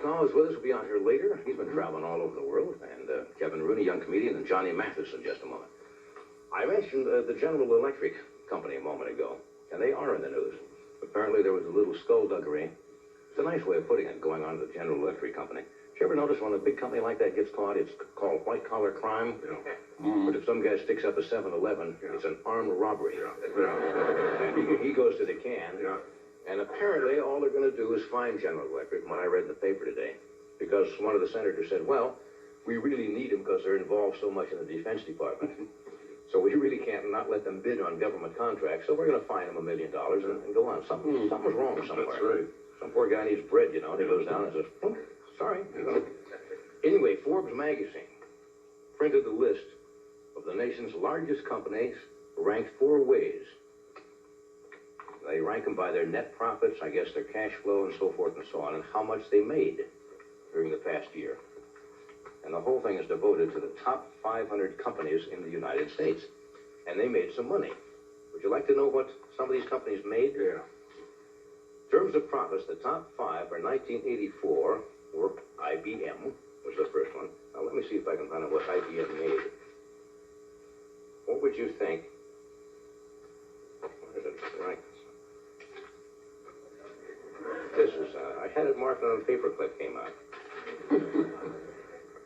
Dahl is with us. Will be on here later. He's been traveling all over the world. And Kevin Rooney, young comedian, and Johnny Mathis in just a moment. I mentioned the General Electric company a moment ago, and they are in the news. Apparently there was a little skullduggery. It's a nice way of putting it, going on to the General Electric company. Did you ever notice when a big company like that gets caught, it's called white-collar crime? Yeah. But if some guy sticks up a 7-Eleven, it's an armed robbery. And he goes to the can. Yeah. And apparently all they're going to do is fine General Electric, from what I read in the paper today. Because one of the senators said, well, we really need them because they're involved so much in the Defense Department. So we really can't not let them bid on government contracts. So we're going to fine them $1 million and go on. Something's wrong somewhere. That's right. Some poor guy needs bread, you know, and he goes down and says, oh, sorry. Anyway, Forbes magazine printed the list of the nation's largest companies ranked 4 ways. They rank them by their net profits, I guess their cash flow, and so forth and so on, and how much they made during the past year. And the whole thing is devoted to the top 500 companies in the United States. And they made some money. Would you like to know what some of these companies made? Yeah. In terms of profits, the top 5 for 1984 were IBM, was the first one. Now, let me see if I can find out what IBM made. What would you think? Where is it? Right. This is, I had it marked on a paperclip came out.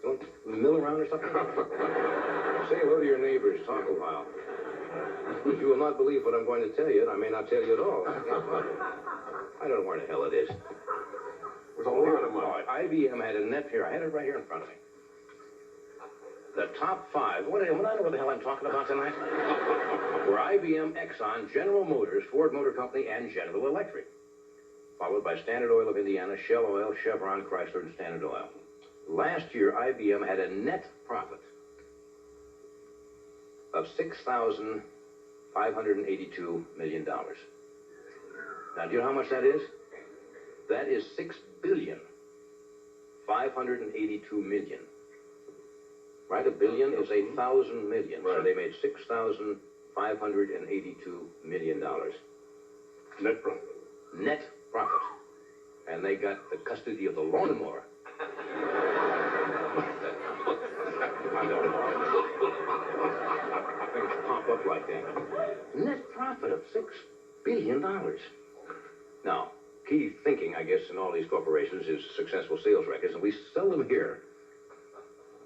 Don't mill around or something? Say hello to your neighbors, talk a while. You will not believe what I'm going to tell you, and I may not tell you at all. I don't know where the hell it is. There's a lot of money. IBM had a net here. I had it right here in front of me. The top 5, what I don't know what the hell I'm talking about tonight, were IBM, Exxon, General Motors, Ford Motor Company, and General Electric. Followed by Standard Oil of Indiana, Shell Oil, Chevron, Chrysler, and Standard Oil. Last year, IBM had a net profit of $6,582 million. Now, do you know how much that is? That is $6,582 million. Right? A billion is 1,000 million. Right. So they made $6,582 million. Net profit. Net profit. And they got the custody of the lawnmower. Things pop up like that. Net profit of $6 billion. Now, key thinking, I guess, in all these corporations is successful sales records, and we seldom hear.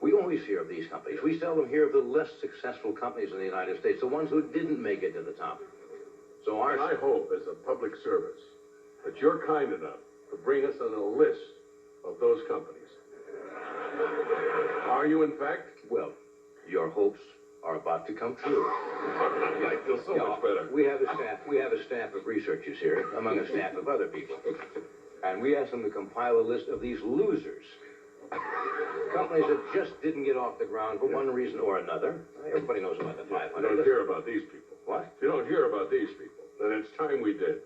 We always hear of these companies. We seldom hear of the less successful companies in the United States, the ones who didn't make it to the top. So I hope, as a public service, that you're kind enough to bring us on a list of those companies. Are you, in fact? Well, your hopes are about to come true. I feel so much better. We have a staff of researchers here, among a staff of other people. And we asked them to compile a list of these losers. Companies that just didn't get off the ground for one reason or another. Everybody knows about the 500. You don't hear about these people. What? If you don't hear about these people, then it's time we did.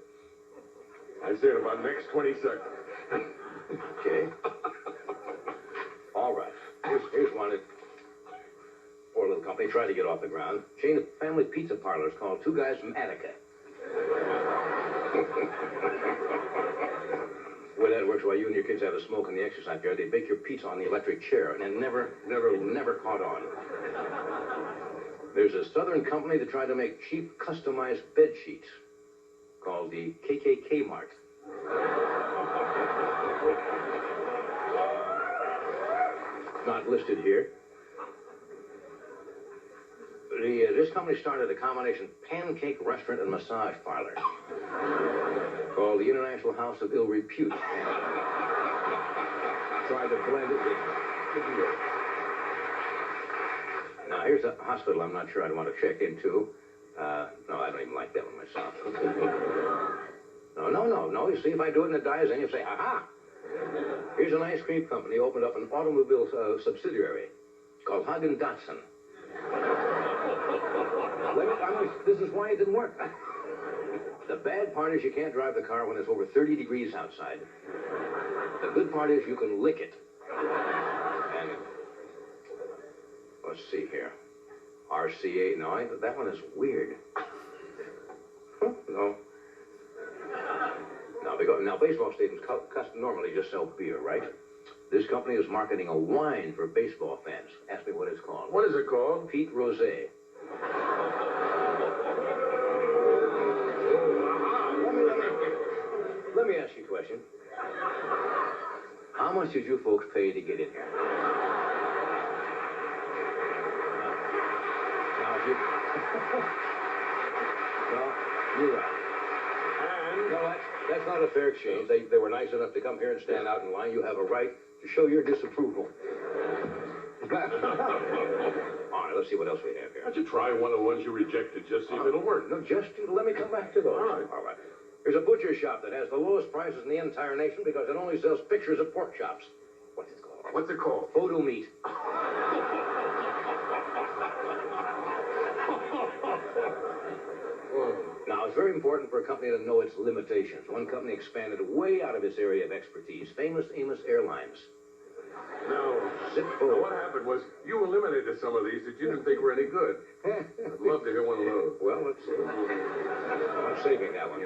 I say in about next 20 seconds. Okay. All right. Here's one that poor little company tried to get off the ground. Chain of family pizza parlors called Two Guys from Attica. Well, that works while you and your kids have a smoke in the exercise area. They bake your pizza on the electric chair, and it never caught on. There's a southern company that tried to make cheap, customized bed sheets called the KKK Mart. Not listed here. This company started a combination pancake restaurant and massage parlor called the International House of Ill Repute. Tried to blend it with. Now, here's a hospital I'm not sure I'd want to check into. No, I don't even like that one myself. No. You see, if I do it and it dies, then you say, aha! Here's an ice cream company opened up an automobile subsidiary called Häagen-Dazs. This is why it didn't work. The bad part is you can't drive the car when it's over 30 degrees outside. The good part is you can lick it. And let's see here. RCA. No, that one is weird. No. Now, baseball stadiums normally just sell beer, right? This company is marketing a wine for baseball fans. Ask me what it's called. What is it called? Pete Rosé. Let me ask you a question. How much did you folks pay to get in here? Now, if you... No, you're right. And... No, that's not a fair exchange. They were nice enough to come here and stand out in line. You have a right to show your disapproval. All right, let's see what else we have here. Why don't you try one of the ones you rejected, just see if it'll work. No, just let me come back to those. All right. There's a butcher shop that has the lowest prices in the entire nation because it only sells pictures of pork chops. What's it called? What's it called? Photo meat. Now, it's very important for a company to know its limitations. One company expanded way out of its area of expertise, famous Amos Airlines. Now, what happened was you eliminated some of these that you didn't think were any good. I'd love to hear one of those. Well, let's see. I'm saving that one.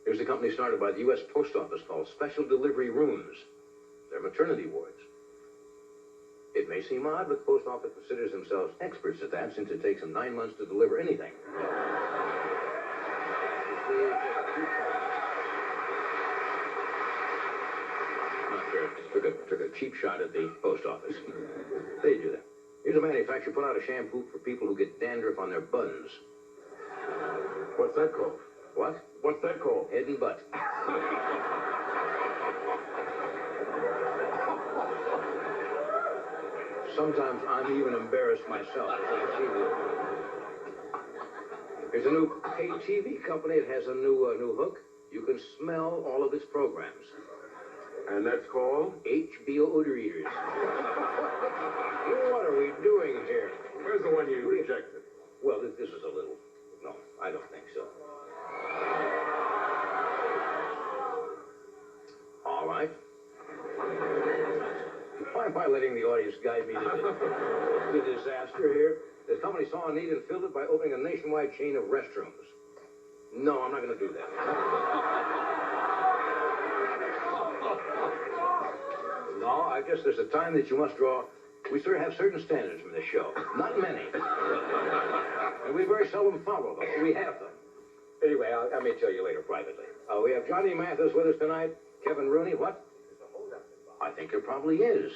Here's a company started by the U.S. Post Office called Special Delivery Rooms. They're maternity wards. It may seem odd, but the Post Office considers themselves experts at that since it takes them 9 months to deliver anything. Not fair. Took a cheap shot at the Post Office. They do that. Here's a manufacturer put out a shampoo for people who get dandruff on their buns. What's that called? What? What's that called? Head and butt. Sometimes I'm even embarrassed myself as I see this. There's a new pay TV company. It has a new hook. You can smell all of its programs. And that's called? HBO Odor Eaters. What are we doing here? Where's the one you rejected? Well, this is a little... No, I don't think so. All right. Why am I letting the audience guide me to disaster here? The company saw a need and filled it by opening a nationwide chain of restrooms. No, I'm not going to do that. No, I guess there's a time that you must draw. We sort of have certain standards for this show. Not many. And we very seldom follow them. We have them. Anyway, I may tell you later privately. We have Johnny Mathis with us tonight. Kevin Rooney, what? I think there probably is.